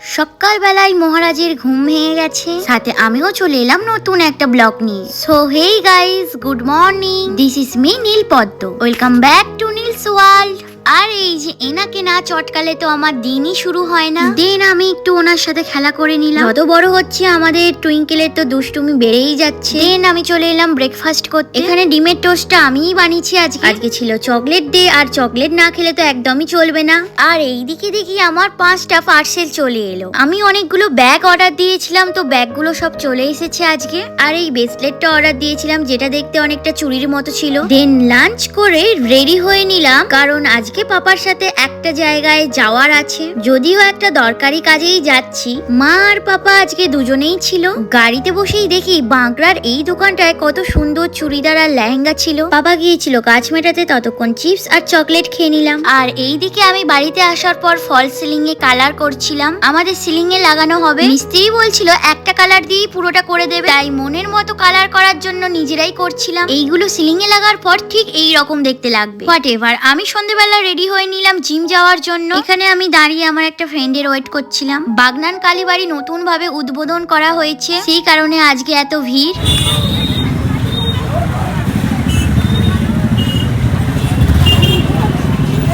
সকালবেলায় মহারাজের ঘুম ভেঙে গেছে, সাথে আমিও চলে এলাম নতুন একটা ব্লগ নিয়ে। So hey guys, good morning, this is me Nilpadma, welcome back to Neel's world. আর এই যে এনাকে না চটকালে তো আমার দিনই শুরু হয় না। দেন আমি একটু ওনার সাথে খেলা করে নিলাম। যত বড় হচ্ছে আমাদের টুইঙ্কেলের তো দুষ্টুমি বেড়েই যাচ্ছে। দেন আমি চলে এলাম ব্রেকফাস্ট করতে। এখানে ডিমের টোস্টটা আমিই বানিয়েছি আজকে ছিল চকলেট ডে, আর চকলেট না খেলে তো একদমই চলবে না। আর এইদিকে দেখি আমার 5টা পার্সেল চলে এলো। আমি অনেকগুলো ব্যাগ অর্ডার দিয়েছিলাম, তো ব্যাগগুলো সব চলে এসেছে আজকে। আর এই ব্রেসলেটটা অর্ডার দিয়েছিলাম, যেটা দেখতে অনেকটা চুড়ির মতো ছিল। দেন লাঞ্চ করে রেডি হয়ে নিলাম, কারণ আজকে পাপার সাথে একটা জায়গায় যাওয়ার আছে। যদিও একটা দরকারি কাজেই যাচ্ছি। মা আর পাপা আজকে দুজনেই ছিল। গাড়িতে বসেই দেখি বাঁকড়ার এই দোকানটায় কত সুন্দর চুড়িদার আর লেহেঙ্গা ছিল। পাপা গিয়েছিল কাজ মেটাতে, ততক্ষণ চিপস আর চকলেট খেয়ে নিলাম। আর এইদিকে আমি বাড়িতে আসার পর ফল সিলিং এ কালার করছিলাম। আমাদের সিলিং এ লাগানো হবে, মিস্ত্রি বলছিল একটা কালার দিয়ে পুরোটা করে দেবে, তাই মনের মতো কালার করার জন্য নিজেরাই করছিলাম। এইগুলো সিলিং এ লাগার পর ঠিক এই রকম দেখতে লাগবে। হোয়াটএভার, আমি সন্ধ্যেবেলা রেডি হয়ে নিলাম জিম যাওয়ার জন্য। এখানে আমি দাঁড়িয়ে আমার একটা ফ্রেন্ডের ওয়েট করছিলাম। বাগনান কালীবাড়ি নতুন ভাবে উদ্বোধন করা হয়েছে, সেই কারণে আজকে এত ভিড়।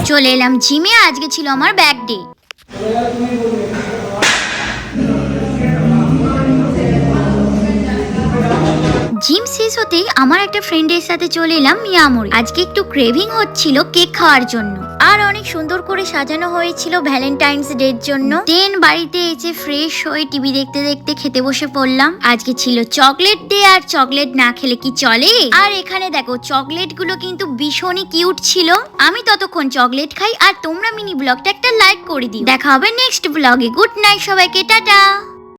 চলে এলাম জিমে, আজকে ছিল আমার ব্যাক ডে। জিম শেষ হতেই আমার একটা ফ্রেন্ডের সাথে চলে এলাম মিয়ামরি। আজকে একটু ক্রেভিং হচ্ছিল কেক খাওয়ার জন্য, আর অনেক সুন্দর করে সাজানো হয়েছিল ভ্যালেন্টাইন্স ডের জন্য। দেন বাড়িতে এসে ফ্রেশ হয়ে টিভি দেখতে দেখতে খেতে বসে পড়লাম। আজকে ছিল চকলেট ডে, আর চকলেট না খেলে কি চলে। আর এখানে দেখো চকলেট গুলো কিন্তু ভীষণই কিউট ছিল। আমি ততক্ষণ চকলেট খাই, আর তোমরা মিনি ব্লগটা একটা লাইক করে দিও। দেখা হবে নেক্সট ব্লগে। গুড নাইট সবাইকে, টাটা।